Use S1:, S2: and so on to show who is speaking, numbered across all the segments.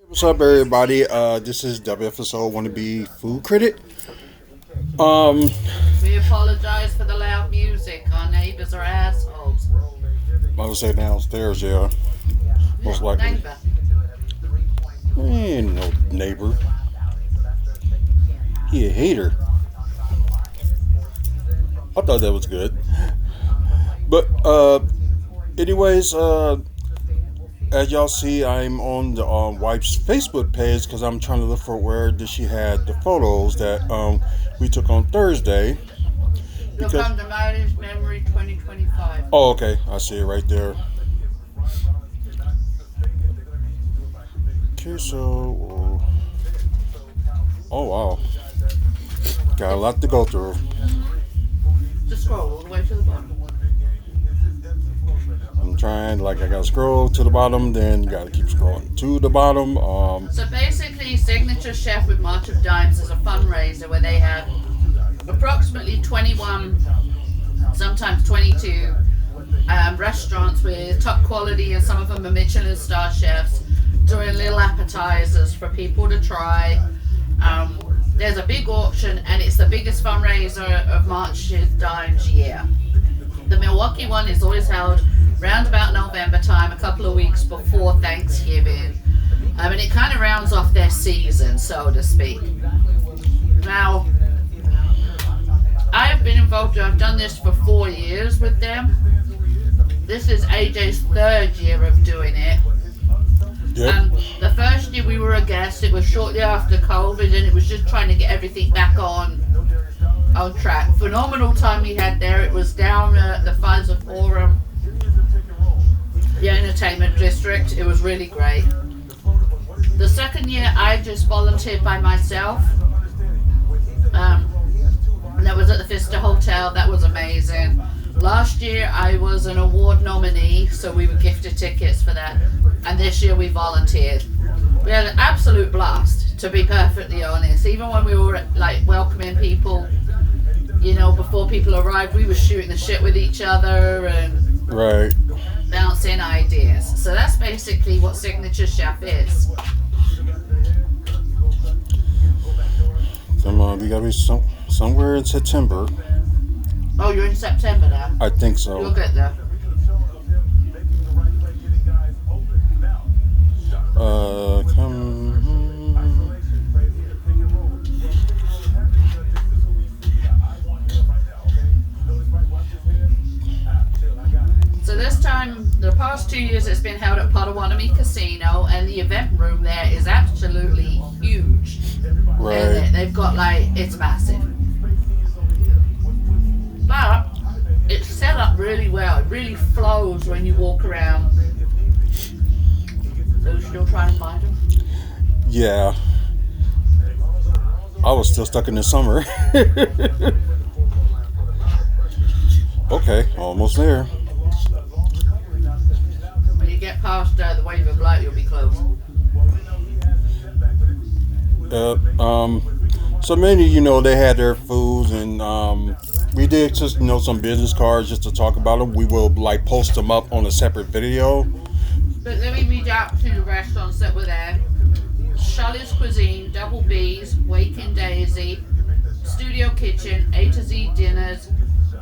S1: What's up, everybody? This is WFSO Wannabe Food Critic. Um,
S2: We apologize for the loud music. Our neighbors are assholes.
S1: I would say downstairs, yeah, most likely.
S2: Neighbor.
S1: Ain't no neighbor. He a hater. I thought that was good. But, anyways, as y'all see, I'm on the wife's Facebook page because I'm trying to look for where did she had the photos that we took on Thursday.
S2: You'll
S1: Because
S2: come to Marriage Memory 2025.
S1: oh, okay, I see it right there. Okay, so oh wow, got a lot to go through.
S2: Just scroll all the way to the bottom.
S1: I'm trying, like, I gotta scroll to the bottom, then you gotta keep scrolling to the bottom.
S2: So basically, Signature Chef with March of Dimes is a fundraiser where they have approximately 21, sometimes 22 restaurants with top quality, and some of them are Michelin star chefs, doing little appetizers for people to try. There's a big auction, and it's the biggest fundraiser of March of Dimes year. The Milwaukee one is always held round about November time, a couple of weeks before Thanksgiving. And it kind of rounds off their season, so to speak. Now, I have been involved, I've done this for 4 years with them. This is AJ's 3rd year of doing it.
S1: Yep.
S2: And the first year we were a guest, it was shortly after COVID, and it was just trying to get everything back on track. Phenomenal time we had there. It was down at the Pfizer Forum, the entertainment district. It was really great. The second year I just volunteered by myself. And that was at the Vista Hotel. That was amazing. Last year I was an award nominee, so we were gifted tickets for that. And this year we volunteered. We had an absolute blast, to be perfectly honest. Even when we were like welcoming people, you know, before people arrived, we were shooting the shit with each other and
S1: Right.
S2: bouncing ideas. So that's basically what Signature Chef is.
S1: Come on, we gotta be somewhere in September.
S2: Oh, you're in September now?
S1: I think
S2: You'll
S1: so.
S2: get there.
S1: Come.
S2: So this time, the past 2 years, it's been held at Potawatomi Casino, and the event room there is absolutely huge.
S1: Right.
S2: And they've got it's massive. But it's set up really well. It really flows when you walk around. So you're still trying to find them?
S1: Yeah. I was still stuck in the summer. Okay, almost there.
S2: When you get past the wave of light, you'll be close.
S1: So many, they had their foods, and we did just, some business cards just to talk about them. We will post them up on a separate video.
S2: But let me read out to the restaurants that were there. Shirley's Cuisine, Double B's, Waking Daisy, Studio Kitchen, A to Z Dinners,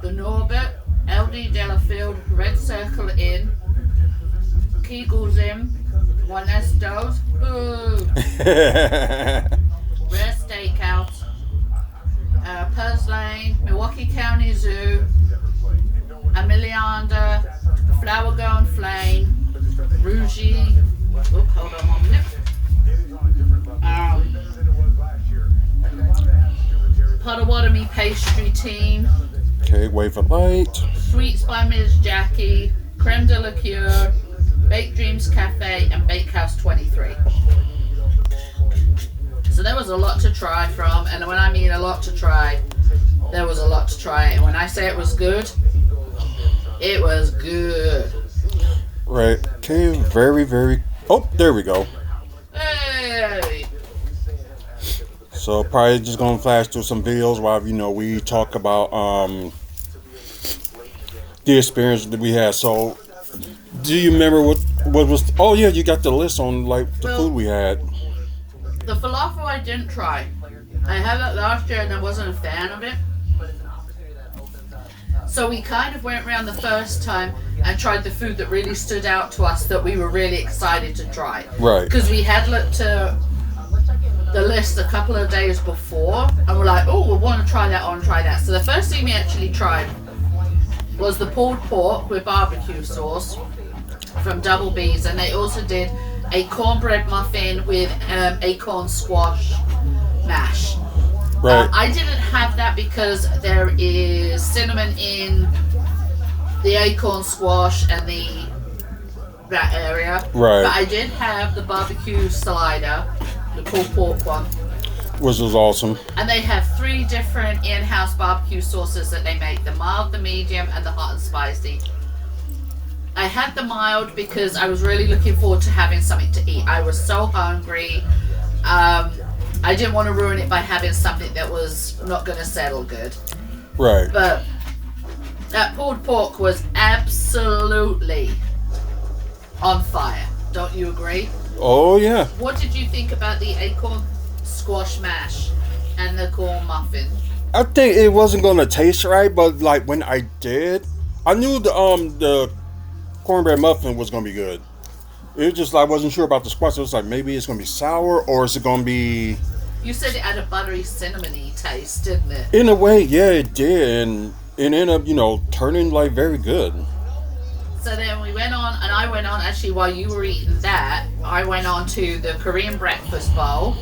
S2: The Norbert, LD Delafield, Red Circle Inn, Kegel's Inn, One Estos, boo, Rare Steakhouse, Purslane, Milwaukee County Zoo, Amelianda, Flower Girl and Flame, Rougie, hold on 1 minute. Potawatomi Pastry Team,
S1: Okay, wait for light.
S2: Sweets by Ms. Jackie, Creme de la Cure, Baked Dreams Cafe, and Bakehouse 23. So there was a lot to try from, and when I mean a lot to try, there was a lot to try. And when I say it was good, it was good.
S1: Right. Okay, very, very. Oh, there we go.
S2: Hey!
S1: So probably just gonna flash through some videos while we talk about the experience that we had. So, do you remember what What was? Oh yeah, you got the list on like the
S2: Well,
S1: food we had.
S2: the falafel I didn't try. I had it last year and I wasn't a fan of it. So we kind of went around the first time and tried the food that really stood out to us that we were really excited to try.
S1: Right.
S2: Because we had looked at the list a couple of days before and we're like, oh, we want to try that, So the first thing we actually tried was the pulled pork with barbecue sauce from Double B's, and they also did a cornbread muffin with acorn squash mash.
S1: Right.
S2: I didn't have that because there is cinnamon in the acorn squash and that area.
S1: Right.
S2: But I did have the barbecue slider, the pulled pork one.
S1: Which was awesome.
S2: And they have 3 different in-house barbecue sauces that they make: the mild, the medium, and the hot and spicy. I had the mild because I was really looking forward to having something to eat. I was so hungry. I didn't want to ruin it by having something that was not going to settle good.
S1: Right.
S2: But that pulled pork was absolutely on fire. Don't you agree?
S1: Oh yeah.
S2: What did you think about the acorn squash mash and the corn muffin?
S1: I think it wasn't gonna taste right, but like when I did, I knew the cornbread muffin was gonna be good. It was just like I wasn't sure about the squash. It was like maybe it's gonna be sour or is it gonna be.
S2: You said it had a buttery, cinnamony taste, didn't it?
S1: In a way, yeah, it did, and it ended up, turning like very good.
S2: So then we went on, and I went on actually while you were eating that. I went on to the Korean breakfast bowl,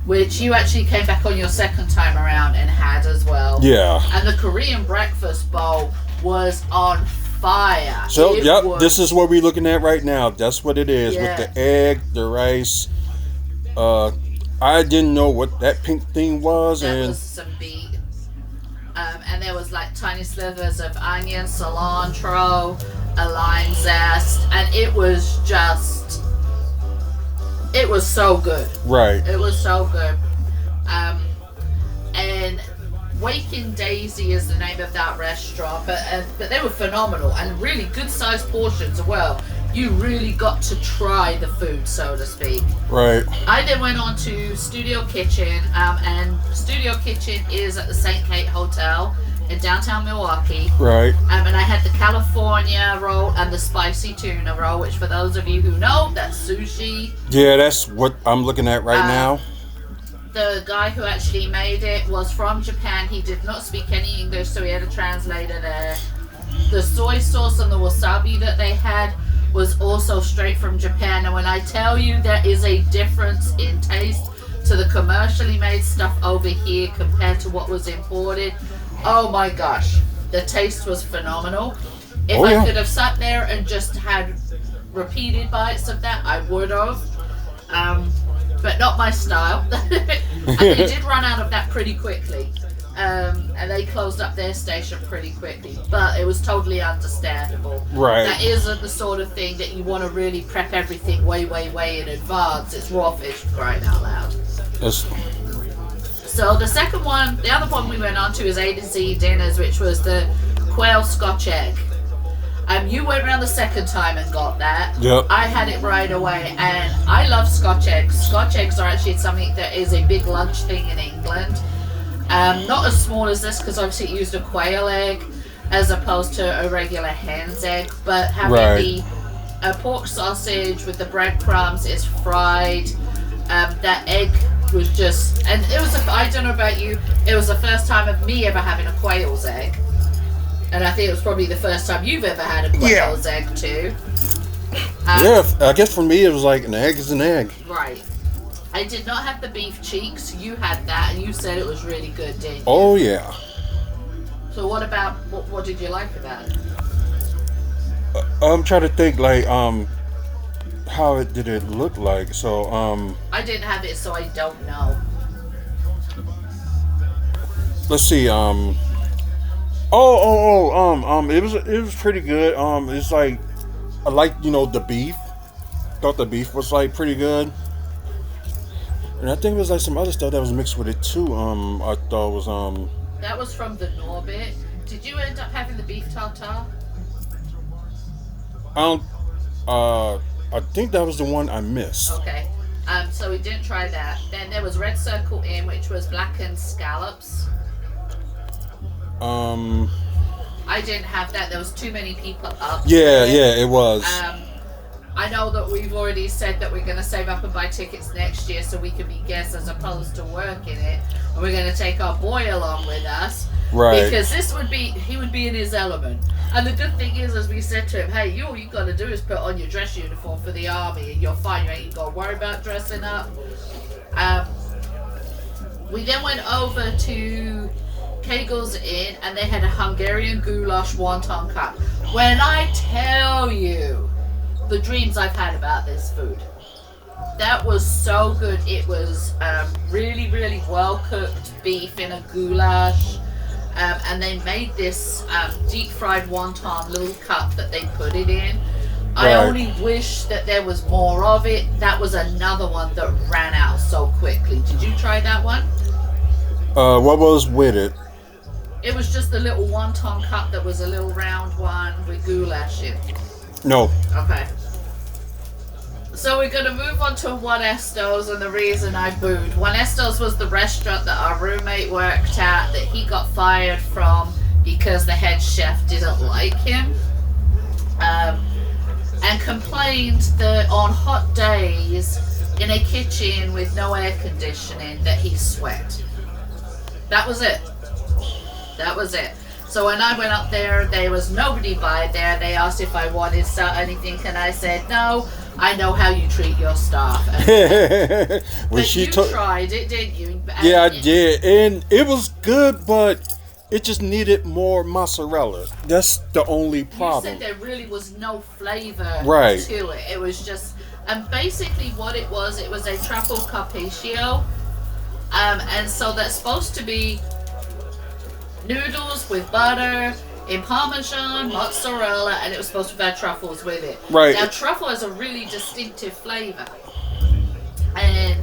S2: which you actually came back on your second time around and had as well.
S1: Yeah.
S2: And the Korean breakfast bowl was on fire.
S1: So, this is what we're looking at right now. That's what it is, with the egg, the rice. I didn't know what that pink thing was.
S2: That
S1: and
S2: was some beet. And there was like tiny slivers of onion, cilantro, a lime zest. And it was so good.
S1: Right.
S2: It was so good. And Waking Daisy is the name of that restaurant, but they were phenomenal and really good sized portions as well. You really got to try the food, so to speak.
S1: Right.
S2: I then went on to Studio Kitchen, and Studio Kitchen is at the St. Kate Hotel in downtown Milwaukee.
S1: Right.
S2: And I had the California roll and the spicy tuna roll, which for those of you who know, that's sushi.
S1: Yeah, that's what I'm looking at right now.
S2: The guy who actually made it was from Japan. He did not speak any English, so he had a translator there. The soy sauce and the wasabi that they had was also straight from Japan. And when I tell you there is a difference in taste to the commercially made stuff over here compared to what was imported, oh my gosh, the taste was phenomenal. If I could have sat there and just had repeated bites of that, I would have. But not my style. And they did run out of that pretty quickly. And they closed up their station pretty quickly. But it was totally understandable.
S1: Right.
S2: That isn't the sort of thing that you want to really prep everything way, way, way in advance. It's raw fish, for crying out loud. So the second one, the other one we went on to is A to Z Dinners, which was the quail scotch egg. You went around the second time and got that.
S1: Yep.
S2: I had it right away, and I love Scotch eggs. Scotch eggs are actually something that is a big lunch thing in England. Not as small as this, because obviously it used a quail egg as opposed to a regular hen's egg. But having the pork sausage with the breadcrumbs is fried. That egg was just, and it was, I don't know about you, it was the first time of me ever having a quail's egg. And I think it was probably the first time you've ever had a quail's egg too.
S1: I guess for me it was like an egg is an egg.
S2: Right. I did not have the beef cheeks. You had that, and you said it was really good, didn't you?
S1: Oh yeah.
S2: So what about, what did you like about it?
S1: I'm trying to think like how did it look like? So
S2: I didn't have it, so I don't know.
S1: Let's see. It was pretty good. It's like I like the beef. Thought the beef was like pretty good, and I think it was like some other stuff that was mixed with it too. I thought was
S2: That was from the Norbit. Did you end up having the beef tartare?
S1: I I think that was the one I missed.
S2: Okay. So we didn't try that. Then there was Red Circle Inn, which was blackened scallops.
S1: Um,
S2: I didn't have that. There was too many people up.
S1: yeah,
S2: there.
S1: it was.
S2: I know that we've already said that we're going to save up and buy tickets next year so we can be guests as opposed to working it. And we're going to take our boy along with us.
S1: Right.
S2: Because he would be in his element. And the good thing is, as we said to him, hey, all you got to do is put on your dress uniform for the army and you're fine. You ain't got to worry about dressing up. We then went over to Kegel's Inn and they had a Hungarian goulash wonton cup. When I tell you the dreams I've had about this food, that was so good. It was really, really well cooked beef in a goulash, and they made this deep fried wonton little cup that they put it in. I only wish that there was more of it. That was another one that ran out so quickly. Did you try that one?
S1: What was with it?
S2: It was just a little wonton cup that was a little round one with goulash in.
S1: No.
S2: Okay. So we're going to move on to Juan Estos and the reason I booed. Juan Estos was the restaurant that our roommate worked at that he got fired from because the head chef didn't like him. And complained that on hot days in a kitchen with no air conditioning that he sweat. That was it. That was it. So when I went up there was nobody by there. They asked if I wanted anything, and I said, no, I know how you treat your staff. But you tried it, didn't you?
S1: Yeah, I did. And it was good, but it just needed more mozzarella. That's the only problem.
S2: You said there really was no flavor to it. It was just, and basically what it was a truffle carpaccio. And so that's supposed to be noodles with butter in Parmesan, mozzarella, and it was supposed to have truffles with it.
S1: Right.
S2: Now, truffle has a really distinctive flavor. And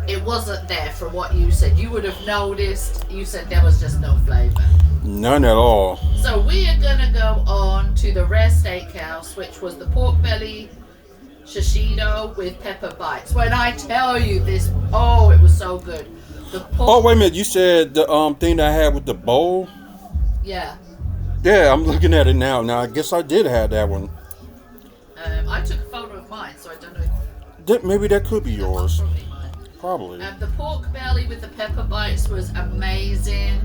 S2: it wasn't there from what you said. You would have noticed. You said there was just no flavor.
S1: None at all.
S2: So we are going to go on to the Rare Steakhouse, which was the pork belly sashito with pepper bites. When I tell you this, oh, it was so good.
S1: Oh, wait a minute. You said the thing that I had with the bowl?
S2: Yeah.
S1: Yeah, I'm looking at it now. Now, I guess I did have that one.
S2: I took a photo of mine, so I don't know.
S1: Maybe that could be yours.
S2: Probably mine.
S1: Probably.
S2: The pork belly with the pepper bites was amazing.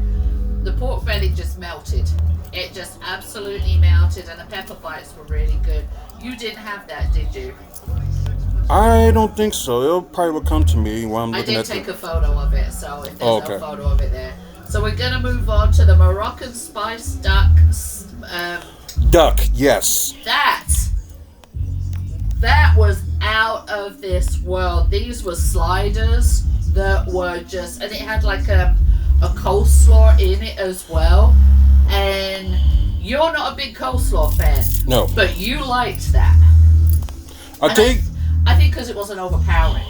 S2: The pork belly just melted. It just absolutely melted, and the pepper bites were really good. You didn't have that, did you?
S1: I don't think so. It'll probably will come to me while I'm looking at it.
S2: I did take a photo of it, so if there's no photo of it there. So we're going to move on to the Moroccan spice duck.
S1: Duck, yes.
S2: That was out of this world. These were sliders that were just, and it had like a coleslaw in it as well. And you're not a big coleslaw fan.
S1: No.
S2: But you liked that. I think because it wasn't overpowering.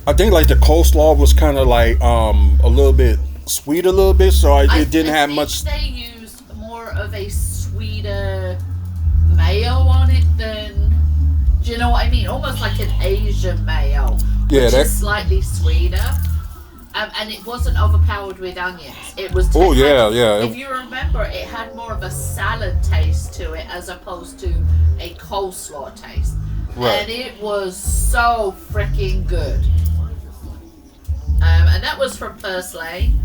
S1: I think like the coleslaw was kind of like a little bit sweet, so it didn't have much.
S2: They used more of a sweeter mayo on it than, do you know what I mean? Almost like an Asian mayo, which is slightly sweeter. And it wasn't overpowered with onions. It was. If you remember, it had more of a salad taste to it as opposed to a coleslaw taste. Right. And it was so freaking good. And that was from Purslane.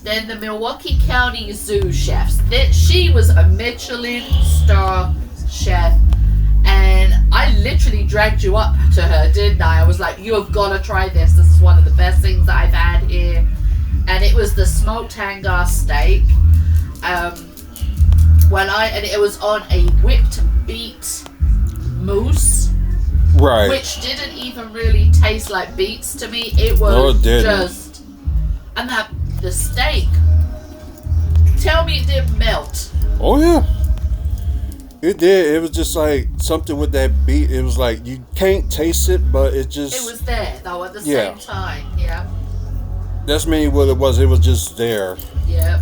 S2: Then the Milwaukee County Zoo chefs. She was a Michelin star chef. And I literally dragged you up to her, didn't I? I was like, you have got to try this. This is one of the best things that I've had here. And it was the smoked hangar steak. And it was on a whipped beet mousse.
S1: Right.
S2: Which didn't even really taste like beets to me. It was just... And the steak. Tell me it didn't melt.
S1: Oh, yeah. It did. It was just like something with that beet. It was like you can't taste it, but it just...
S2: It was there, though, at the same time. Yeah.
S1: That's mainly what it was. It was just there.
S2: Yep.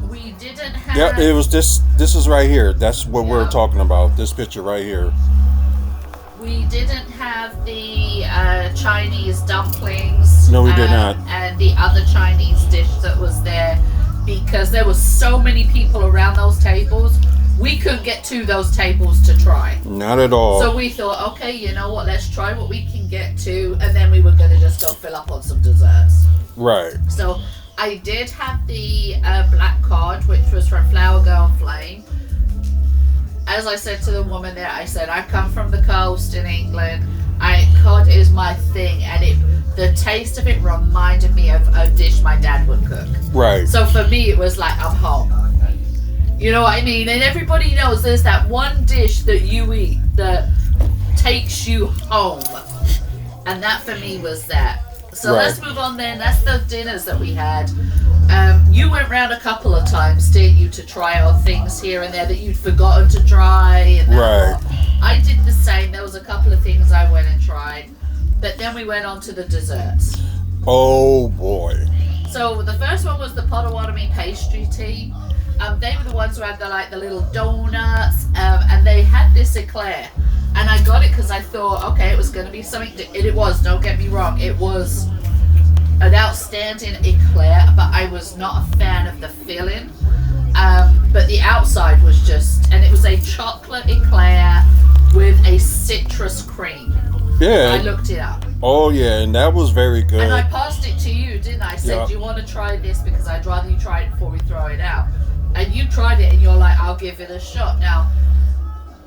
S2: We didn't have.
S1: Yeah, it was this. This is right here. That's what we're
S2: Yeah.
S1: talking about. This picture right here.
S2: We didn't have the Chinese dumplings.
S1: No, we did not.
S2: And the other Chinese dish that was there because there was so many people around those tables. We couldn't get to those tables to try.
S1: Not at all.
S2: So we thought, okay, you know what? Let's try what we can get to, and then we were going to just go fill up on some desserts.
S1: Right.
S2: So I did have the black cod, which was from Flower Girl and Flame. As I said to the woman there, I said, I come from the coast in England. Cod is my thing, and the taste of it reminded me of a dish my dad would cook.
S1: Right.
S2: So for me, it was like, I'm home. You know what I mean? And everybody knows there's that one dish that you eat that takes you home. And that for me was that. So
S1: Right.
S2: let's move on then. That's the dinners that we had. You went round a couple of times, didn't you, to try out things here and there that you'd forgotten to try. And
S1: Right.
S2: I did the same. There was a couple of things I went and tried. But then we went on to the desserts.
S1: Oh boy.
S2: So the first one was the Potawatomi pastry team. They were the ones who had the little donuts, and they had this eclair. And I got it because I thought, okay, it was going to be something. And it was. Don't get me wrong. It was an outstanding eclair, but I was not a fan of the filling. But the outside was just, and it was a chocolate eclair with a citrus cream.
S1: Yeah.
S2: I looked it up.
S1: Oh yeah, and that was very good.
S2: And I passed it to you, didn't I? I said,
S1: Yeah.
S2: do you want to try this? Because I'd rather you try it before we throw it out. And you tried it and you're like, I'll give it a shot. Now,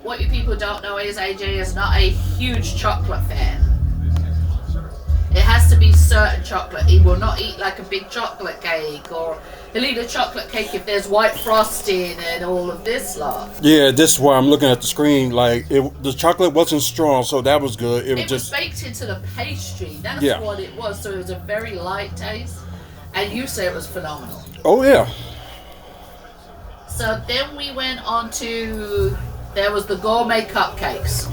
S2: what you people don't know is AJ is not a huge chocolate fan. It has to be certain chocolate. He will not eat like a big chocolate cake, or he'll eat a chocolate cake if there's white frosting and all of this lot.
S1: Yeah, this is why I'm looking at the screen. Like the chocolate wasn't strong, so that was good. It was
S2: It
S1: just
S2: was baked into the pastry. That's
S1: Yeah.
S2: what it was. So it was a very light taste. And you say it was phenomenal.
S1: oh yeah.
S2: So then we went on to, there was the gourmet cupcakes.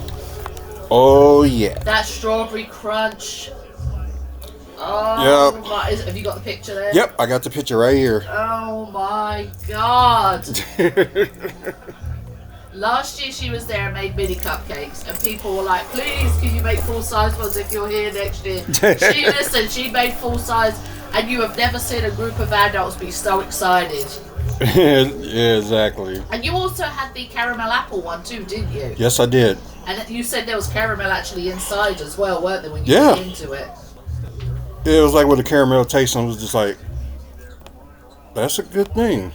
S1: Oh yeah.
S2: That strawberry crunch. Oh,
S1: Yep.
S2: have you got the picture there?
S1: Yep, I got the picture right here.
S2: Oh my God. Last year she was there and made mini cupcakes, and people were like, please, can you make full size ones if you're here next year? She made full size, and you have never seen a group of adults be so excited.
S1: Yeah, exactly.
S2: And you also had the caramel apple one too, didn't you?
S1: Yes, I did.
S2: And you said there was caramel actually inside as well, weren't there, when you
S1: Yeah.
S2: got into it?
S1: It was like with the caramel taste, and I was just like, that's a good thing.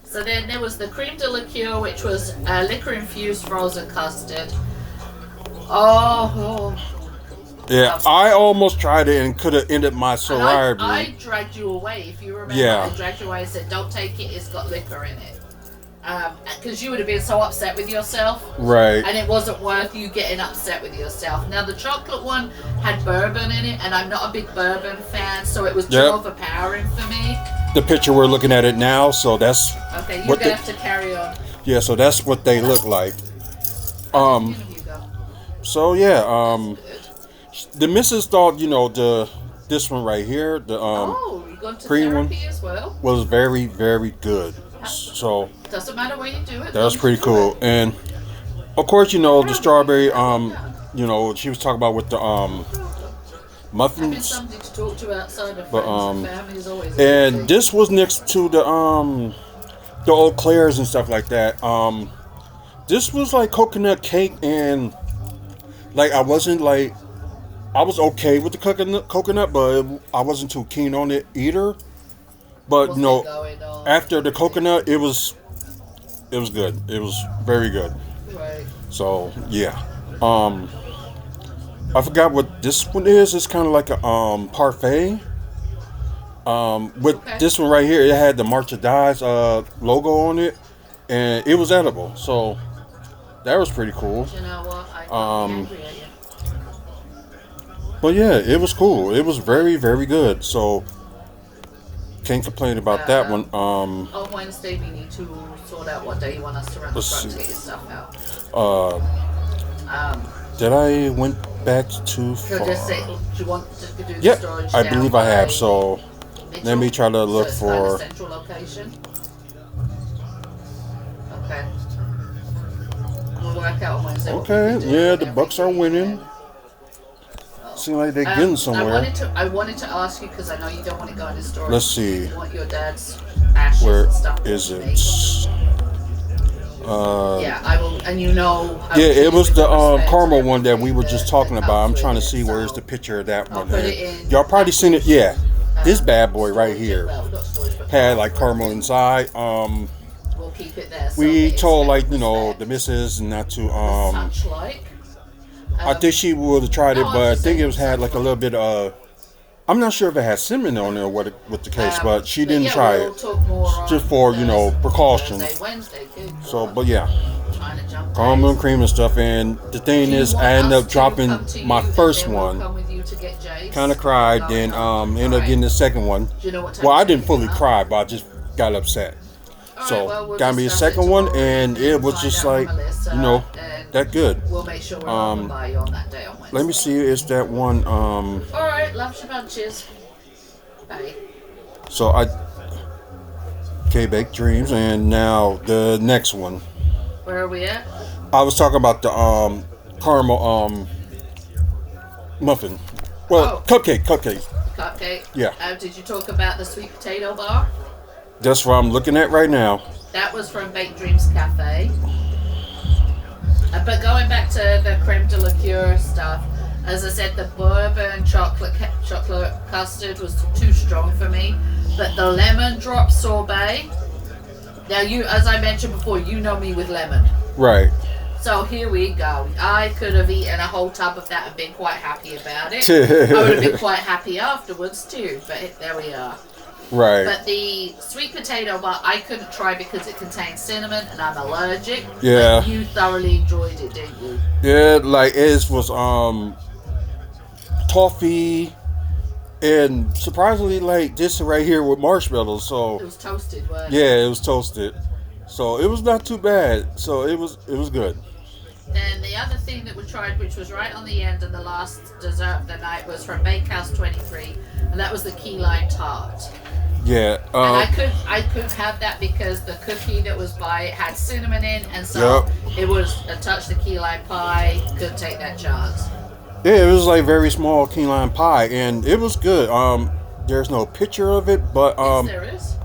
S2: So then there was the creme de liqueur, which was liquor-infused frozen custard. Oh.
S1: Yeah, I almost tried it and could have ended my
S2: And
S1: sobriety.
S2: I dragged you away, if you remember.
S1: Yeah.
S2: I dragged you away and said, don't take it, it's got liquor in it. Because you would have been so upset with yourself.
S1: Right.
S2: And it wasn't worth you getting upset with yourself. Now, the chocolate one had bourbon in it, and I'm not a big bourbon fan, so it was too
S1: Yep.
S2: overpowering for me.
S1: The picture we're looking at it now, so that's
S2: Okay, you're
S1: What
S2: going to
S1: the-
S2: have to carry on.
S1: yeah, so that's what they look like.
S2: Here you go.
S1: So yeah, the missus thought, this one right here, the
S2: Oh, you're going to
S1: cream one.
S2: therapy as well?
S1: was very, very good. So
S2: Doesn't matter where you do it.
S1: that was pretty cool. And of course, the strawberry, she was talking about with the
S2: Having
S1: muffins.
S2: somebody to talk to outside of
S1: But,
S2: friends and family is always a good
S1: And
S2: thing.
S1: this was next to the Eau Claire's and stuff like that. This was like coconut cake, and like I was okay with the coconut, but I wasn't too keen on it either. But
S2: Wasn't it going on?
S1: after the coconut, it was good. It was very good.
S2: Right.
S1: So yeah. I forgot what this one is. It's kind of like a parfait. With
S2: Okay.
S1: this one right here, it had the March of Dimes logo on it, and it was edible. So that was pretty cool.
S2: You know what? I'm angry at you.
S1: But yeah, it was cool. It was very, very good. So can't complain about that one.
S2: On Wednesday, we need to sort out what day you want us to run the
S1: Let's
S2: truck to
S1: see.
S2: get your stuff out.
S1: Did I went back too
S2: So
S1: far?
S2: just say, do you want to do the
S1: Yep,
S2: storage
S1: I
S2: down
S1: believe I have.
S2: by,
S1: So
S2: Mitchell?
S1: Let me try to
S2: So
S1: look
S2: it's kind of
S1: for.
S2: central location. Okay. We'll work out on Wednesday what we
S1: Okay,
S2: can do
S1: yeah,
S2: with
S1: the Bucks are
S2: everything,
S1: winning.
S2: and
S1: Seems like they're getting somewhere.
S2: I wanted to ask you because I know you don't want to go into storage.
S1: Let's see.
S2: You want your dad's ashes
S1: Where
S2: and stuff.
S1: is
S2: to
S1: it?
S2: me. Yeah, I will, and you know.
S1: Yeah, it was the
S2: respect
S1: caramel
S2: and
S1: one that we were
S2: everything
S1: just talking
S2: that
S1: about. I'm
S2: comes
S1: trying to
S2: with
S1: see
S2: it,
S1: where's
S2: so
S1: the picture of that
S2: I'll
S1: one.
S2: put it in.
S1: Y'all probably seen it. Yeah, this bad boy right
S2: storage,
S1: here
S2: well, not storage, but
S1: had like caramel inside.
S2: We'll keep it there. So
S1: We
S2: that it's
S1: told
S2: met
S1: the
S2: respect.
S1: missus not to
S2: Such like.
S1: I think she would have tried it,
S2: No, I'm
S1: but I
S2: just
S1: think
S2: saying
S1: it was had like a little bit of. I'm not sure if it had cinnamon on it or what the case, but she didn't
S2: yeah,
S1: try
S2: we'll
S1: it
S2: talk more on
S1: just for precaution.
S2: Thursday, Wednesday, good
S1: So,
S2: God.
S1: but yeah,
S2: Trying to jump
S1: caramel and
S2: days.
S1: cream and stuff. And the thing
S2: Do you
S1: is,
S2: want
S1: I ended
S2: us
S1: up
S2: to
S1: dropping
S2: come to
S1: my
S2: you and
S1: first
S2: then we'll
S1: one.
S2: come with you to get Jace?
S1: Kind of cried, then ended up getting the second one.
S2: Do you know what time
S1: Well, I
S2: it's
S1: didn't fully
S2: coming up?
S1: cry, but I just got upset.
S2: All
S1: So
S2: right, well, we'll
S1: got me a
S2: discuss it
S1: second one,
S2: tomorrow
S1: and it was
S2: find
S1: just
S2: out
S1: like,
S2: from Melissa, and
S1: that good.
S2: we'll make sure we're on by you on that day on Wednesday.
S1: Let me see, is that one?
S2: All right, loves your bunches. Bye.
S1: So K-Baked Dreams, and now the next one.
S2: Where are we at?
S1: I was talking about the caramel muffin. Well, cupcake.
S2: Cupcake.
S1: Yeah.
S2: Did you talk about the sweet potato bar?
S1: That's what I'm looking at right now.
S2: That was from Baked Dreams Cafe. But going back to the creme de la cure stuff, as I said, the bourbon chocolate custard was too strong for me. But the lemon drop sorbet. Now you, as I mentioned before, you know me with lemon.
S1: Right.
S2: So here we go. I could have eaten a whole tub of that and been quite happy about it. I would have been quite happy afterwards too. But there we are.
S1: Right.
S2: But the sweet potato bar I couldn't try because it contains cinnamon and I'm allergic.
S1: Yeah.
S2: But you thoroughly enjoyed it, didn't you?
S1: Yeah, like it was toffee and surprisingly like this right here with marshmallows. So
S2: It was toasted, wasn't it?
S1: yeah, it was toasted. So it was not too bad. So it was good.
S2: Then the other thing that we tried, which was right on the end and the last dessert of the night, was from Bakehouse 23, and that was the key lime tart.
S1: Yeah.
S2: And I could have that because the cookie that was by it had cinnamon in, and so it was a touch the key lime pie. Couldn't take that chance.
S1: Yeah, it was like very small key lime pie, and it was good. There's no picture of it, but
S2: Yes, there is.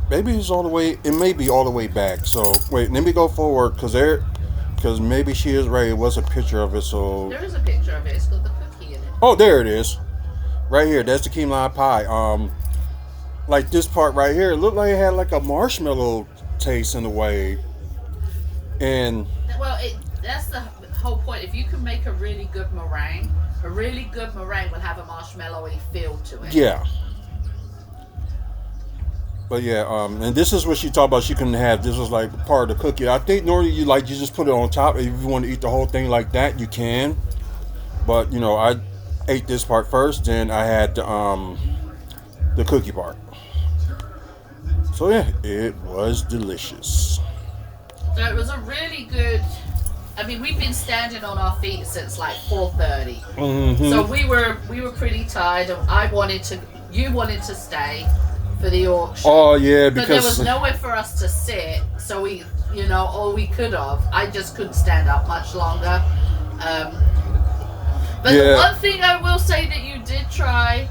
S1: Maybe it's all the way. It may be all the way back. So wait, let me go forward because maybe she is right. It was a picture of it. So
S2: There is a picture of it. It's got the cookie in it.
S1: oh, there it is, right here. That's the key lime pie. Like this part right here, it looked like it had like a marshmallow taste in a way, and
S2: Well, that's the whole point. If you can make a really good meringue will have a marshmallowy feel to it.
S1: yeah. But yeah, and this is what she talked about. She couldn't have. This was like part of the cookie. I think normally you just put it on top. If you want to eat the whole thing like that, you can. But I ate this part first, then I had the cookie part. So yeah, it was delicious.
S2: So it was a really good. I mean, we've been standing on our feet since like 4:30.
S1: Mm-hmm.
S2: So we were pretty tired, and you wanted to stay for the auction.
S1: Oh yeah,
S2: But there was nowhere for us to sit, so we could have. I just couldn't stand up much longer. But the one thing I will say that you did try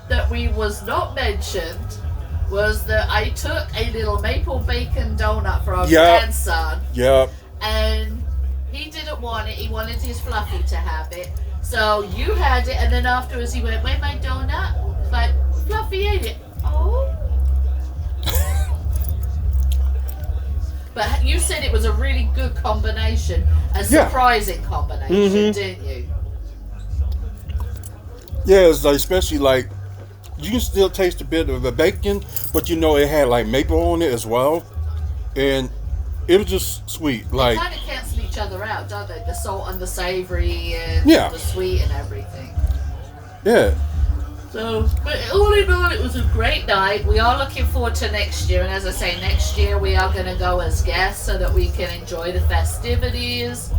S2: that was not mentioned was that I took a little maple bacon donut for our grandson.
S1: Yep.
S2: And he didn't want it. He wanted his Fluffy to have it. So you had it, and then afterwards he went, "Where's my donut?" It's like, Fluffy ate it. Oh. But you said it was a really good combination, a surprising combination, didn't you?
S1: Yeah, it's like, especially like you can still taste a bit of the bacon, but it had like maple on it as well, and it was just sweet. Like
S2: They kind of cancel each other out, don't they? The salt and the savory and the sweet and everything.
S1: Yeah.
S2: So, but all in all, it was a great night. We are looking forward to next year, and as I say, next year we are going to go as guests so that we can enjoy the festivities.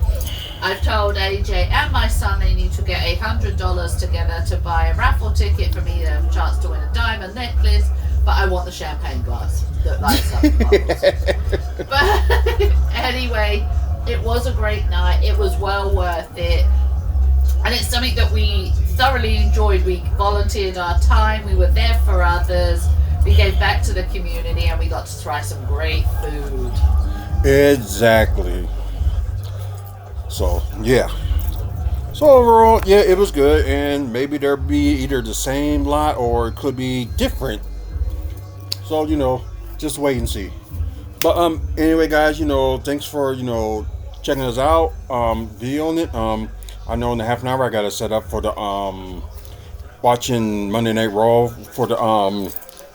S2: I've told AJ and my son they need to get $100 together to buy a raffle ticket for me to have a chance to win a diamond necklace. But I want the champagne glass that lights up the bubbles. But anyway, it was a great night. It was well worth it. And it's something that we thoroughly enjoyed. We volunteered our time. We were there for others. We gave back to the community and we got to try some great food.
S1: Exactly. So, yeah. So overall, yeah, it was good. And maybe there'll be either the same lot or it could be different. So, just wait and see. But anyway, guys, thanks for, checking us out. Videoing it. I know in a half an hour I gotta set up for the watching Monday Night Raw for the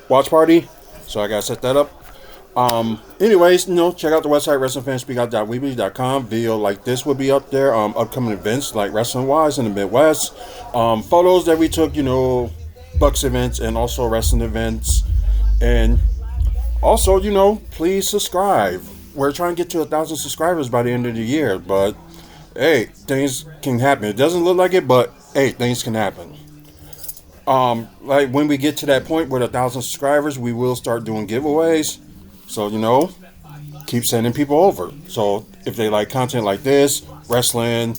S1: watch party. So I gotta set that up. Anyways, check out the website wrestlingfanspeakout.weebly.com. Video like this will be up there. Upcoming events like wrestling wise in the Midwest. Photos that we took, Bucks events and also wrestling events. And also, please subscribe. We're trying to get to 1,000 subscribers by the end of the year, but hey, things can happen. It doesn't look like it, but hey, things can happen. Like when we get to that point with 1,000 subscribers, we will start doing giveaways. So, keep sending people over. So if they like content like this, wrestling,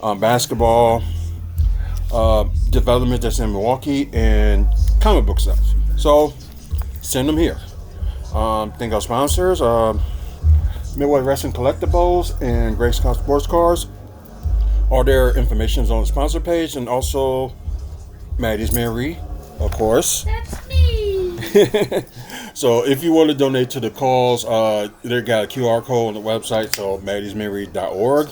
S1: basketball, development that's in Milwaukee, and comic book stuff. So send them here. Thank our sponsors, Midway Wrestling Collectibles and Great Scott Sports Cars. All their information is on the sponsor page, and also Maddie's Mary, of course.
S2: That's me.
S1: So if you want to donate to the cause, they got a QR code on the website, so maddiesmary.org.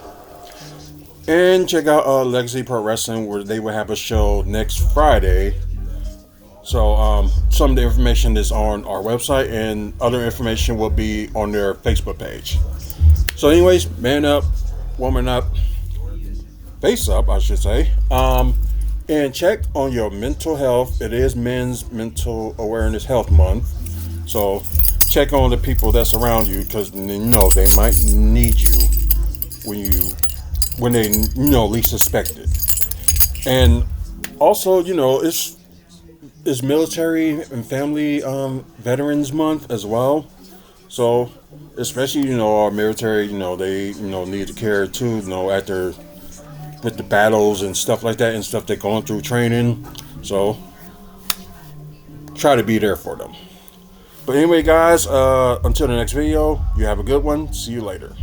S1: And check out Legacy Pro Wrestling, where they will have a show next Friday. So some of the information is on our website, and other information will be on their Facebook page. So anyways, man up, woman up, face up, I should say. And check on your mental health. It is Men's Mental Awareness Health Month. So check on the people that's around you, because they might need you when they least suspect it. And also, it's Military and Family Veterans Month as well. So especially our military, they need to care too, after with the battles and stuff like that, and stuff they're going through training. So try to be there for them. But anyway, guys, until the next video, you have a good one. See you later.